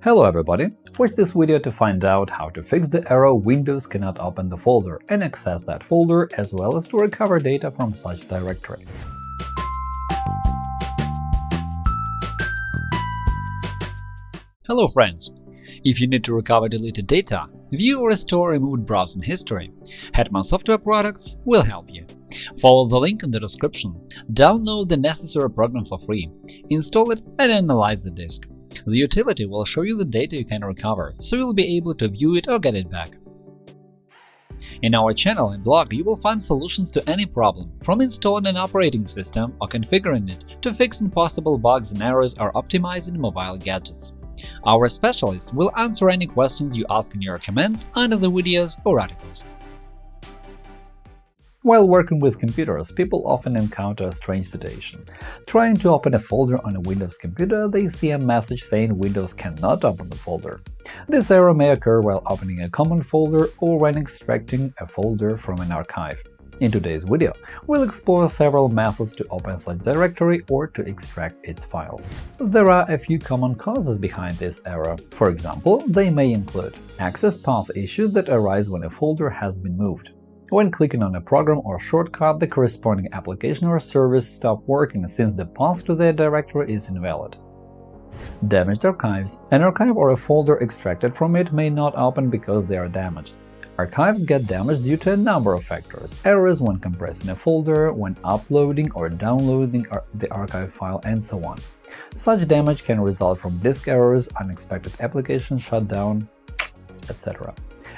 Hello everybody! Watch this video to find out how to fix the error Windows cannot open the folder and access that folder, as well as to recover data from such directory. Hello friends! If you need to recover deleted data, view or restore removed browsing history, Hetman Software Products will help you. Follow the link in the description, download the necessary program for free, install it and analyze the disk. The utility will show you the data you can recover, so you'll be able to view it or get it back. In our channel and blog, you will find solutions to any problem, from installing an operating system or configuring it to fixing possible bugs and errors or optimizing mobile gadgets. Our specialists will answer any questions you ask in your comments under the videos or articles. While working with computers, people often encounter a strange situation. Trying to open a folder on a Windows computer, they see a message saying Windows cannot open the folder. This error may occur while opening a common folder or when extracting a folder from an archive. In today's video, we'll explore several methods to open such directory or to extract its files. There are a few common causes behind this error. For example, they may include access path issues that arise when a folder has been moved. When clicking on a program or shortcut, the corresponding application or service stops working since the path to the directory is invalid. Damaged archives. An archive or a folder extracted from it may not open because they are damaged. Archives get damaged due to a number of factors: errors when compressing a folder, when uploading or downloading the archive file, and so on. Such damage can result from disk errors, unexpected application shutdown, etc.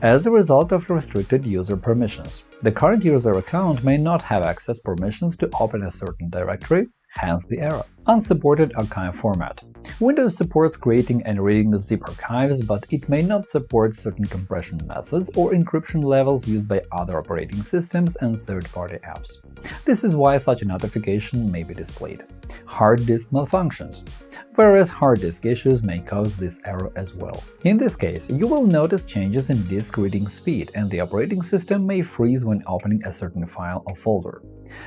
as a result of restricted user permissions. The current user account may not have access permissions to open a certain directory, hence the error. Unsupported archive format. Windows supports creating and reading the zip archives, but it may not support certain compression methods or encryption levels used by other operating systems and third-party apps. This is why such a notification may be displayed. Hard disk malfunctions. Various hard disk issues may cause this error as well. In this case, you will notice changes in disk reading speed, and the operating system may freeze when opening a certain file or folder.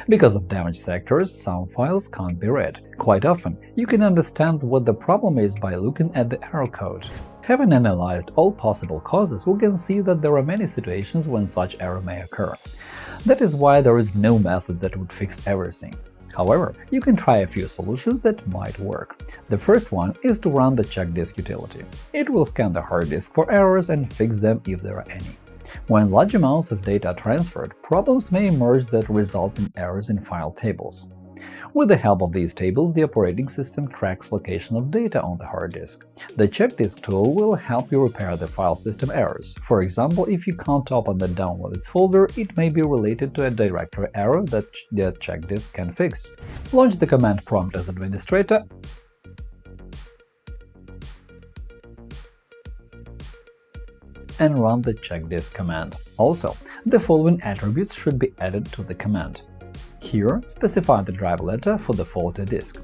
Because of damaged sectors, some files can't be read. Quite often, you can understand what the problem is by looking at the error code. Having analyzed all possible causes, we can see that there are many situations when such error may occur. That is why there is no method that would fix everything. However, you can try a few solutions that might work. The first one is to run the check disk utility. It will scan the hard disk for errors and fix them if there are any. When large amounts of data are transferred, problems may emerge that result in errors in file tables. With the help of these tables, the operating system tracks location of data on the hard disk. The check disk tool will help you repair the file system errors. For example, if you can't open the downloaded folder, it may be related to a directory error that the check disk can fix. Launch the command prompt as administrator and run the check disk command. Also, the following attributes should be added to the command. Here, specify the driver letter for the faulty disk.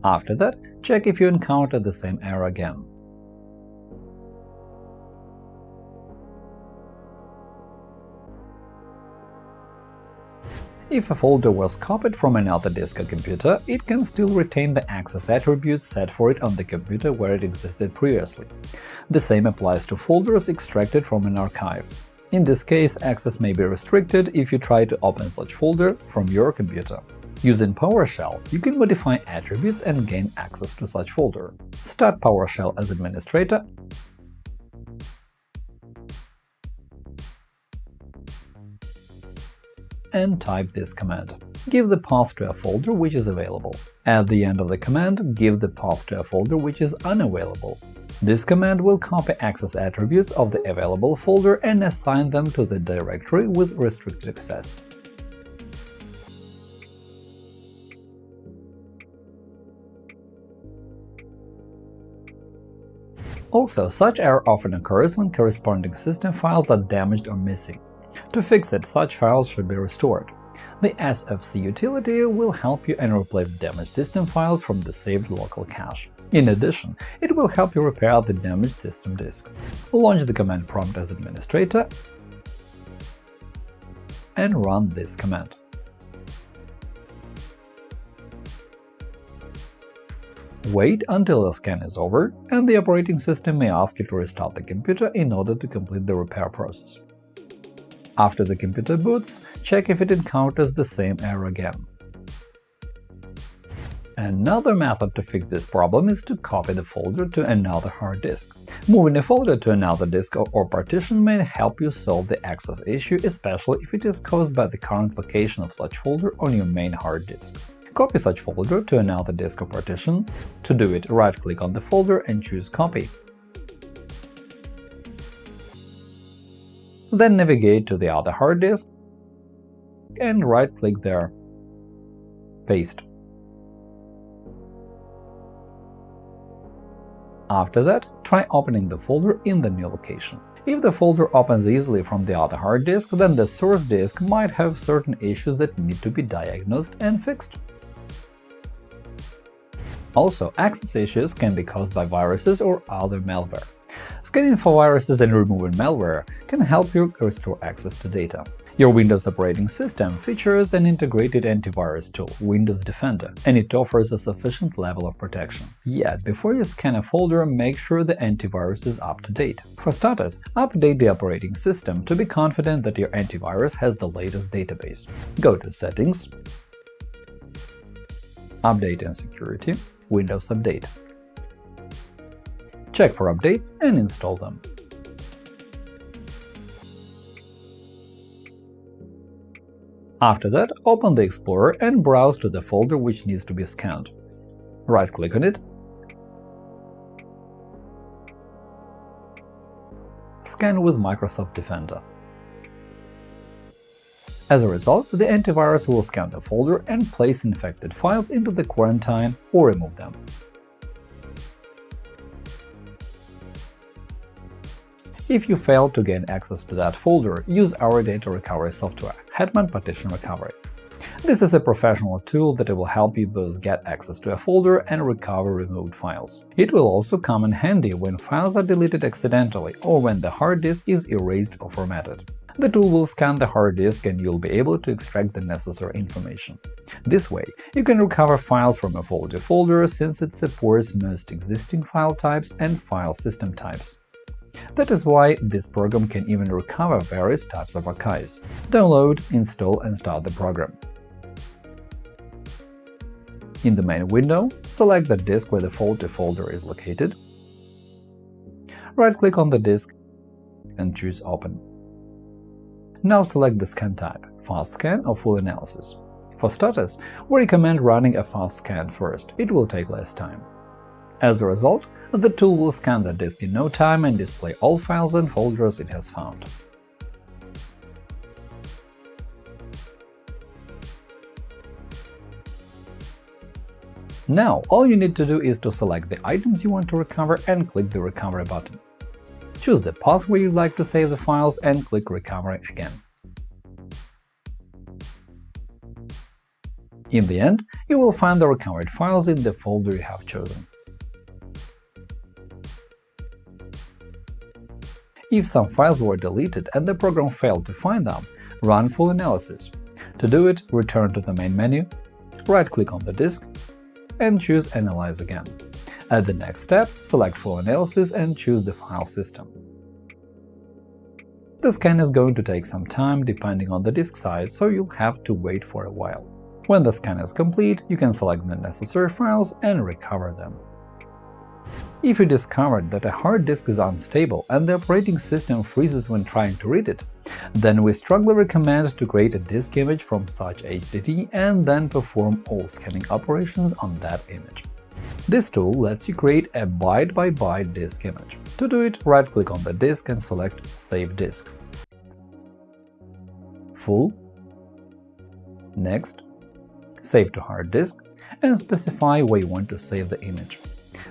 After that, check if you encounter the same error again. If a folder was copied from another disk or computer, it can still retain the access attributes set for it on the computer where it existed previously. The same applies to folders extracted from an archive. In this case, access may be restricted if you try to open such folder from your computer. Using PowerShell, you can modify attributes and gain access to such folder. Start PowerShell as administrator and type this command. Give the path to a folder which is available. At the end of the command, give the path to a folder which is unavailable. This command will copy access attributes of the available folder and assign them to the directory with restricted access. Also, such error often occurs when corresponding system files are damaged or missing. To fix it, such files should be restored. The SFC utility will help you and replace damaged system files from the saved local cache. In addition, it will help you repair the damaged system disk. Launch the command prompt as administrator and run this command. Wait until the scan is over, and the operating system may ask you to restart the computer in order to complete the repair process. After the computer boots, check if it encounters the same error again. Another method to fix this problem is to copy the folder to another hard disk. Moving a folder to another disk or partition may help you solve the access issue, especially if it is caused by the current location of such folder on your main hard disk. Copy such folder to another disk or partition. To do it, right-click on the folder and choose Copy. Then navigate to the other hard disk and right-click there. Paste. After that, try opening the folder in the new location. If the folder opens easily from the other hard disk, then the source disk might have certain issues that need to be diagnosed and fixed. Also, access issues can be caused by viruses or other malware. Scanning for viruses and removing malware can help you restore access to data. Your Windows operating system features an integrated antivirus tool, Windows Defender, and it offers a sufficient level of protection. Yet, before you scan a folder, make sure the antivirus is up to date. For starters, update the operating system to be confident that your antivirus has the latest database. Go to Settings, Update and Security, Windows Update. Check for updates and install them. After that, open the Explorer and browse to the folder which needs to be scanned. Right-click on it, scan with Microsoft Defender. As a result, the antivirus will scan the folder and place infected files into the quarantine or remove them. If you fail to gain access to that folder, use our data recovery software, Hetman Partition Recovery. This is a professional tool that will help you both get access to a folder and recover removed files. It will also come in handy when files are deleted accidentally or when the hard disk is erased or formatted. The tool will scan the hard disk and you'll be able to extract the necessary information. This way, you can recover files from a faulty folder since it supports most existing file types and file system types. That is why this program can even recover various types of archives. Download, install and start the program. In the main window, select the disk where the faulty folder is located. Right-click on the disk and choose Open. Now select the scan type – fast scan or full analysis. For starters, we recommend running a fast scan first, it will take less time. As a result, the tool will scan the disk in no time and display all files and folders it has found. Now, all you need to do is to select the items you want to recover and click the Recovery button. Choose the path where you'd like to save the files and click Recovery again. In the end, you will find the recovered files in the folder you have chosen. If some files were deleted and the program failed to find them, run full analysis. To do it, return to the main menu, right-click on the disk, and choose Analyze again. At the next step, select Full Analysis and choose the file system. The scan is going to take some time depending on the disk size, so you'll have to wait for a while. When the scan is complete, you can select the necessary files and recover them. If you discovered that a hard disk is unstable and the operating system freezes when trying to read it, then we strongly recommend to create a disk image from such HDD and then perform all scanning operations on that image. This tool lets you create a byte-by-byte disk image. To do it, right-click on the disk and select Save Disk. Full, Next, Save to hard disk, and specify where you want to save the image.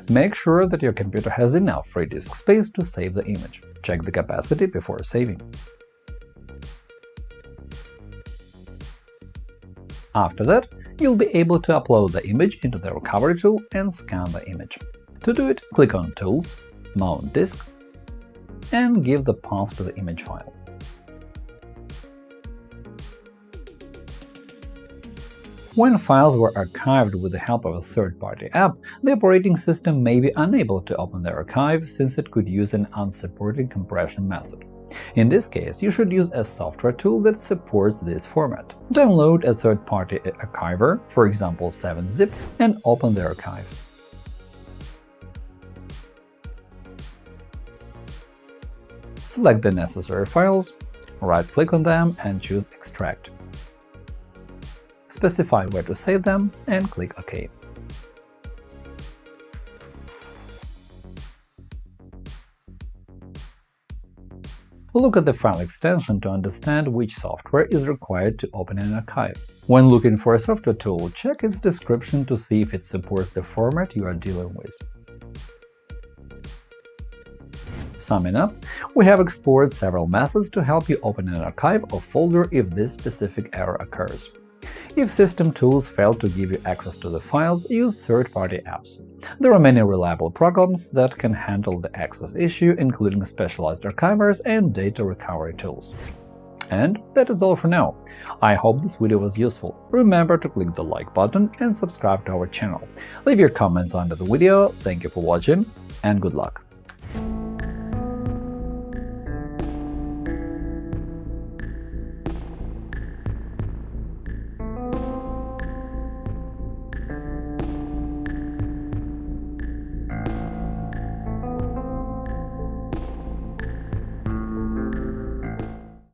Make sure that your computer has enough free disk space to save the image. Check the capacity before saving. After that, you'll be able to upload the image into the recovery tool and scan the image. To do it, click on Tools, Mount Disk, and give the path to the image file. When files were archived with the help of a third-party app, the operating system may be unable to open the archive since it could use an unsupported compression method. In this case, you should use a software tool that supports this format. Download a third-party archiver, for example 7-zip, and open the archive. Select the necessary files, right-click on them and choose Extract. Specify where to save them and click OK. Look at the file extension to understand which software is required to open an archive. When looking for a software tool, check its description to see if it supports the format you are dealing with. Summing up, we have explored several methods to help you open an archive or folder if this specific error occurs. If system tools fail to give you access to the files, use third-party apps. There are many reliable programs that can handle the access issue, including specialized archivers and data recovery tools. And that is all for now. I hope this video was useful. Remember to click the like button and subscribe to our channel. Leave your comments under the video. Thank you for watching, and good luck!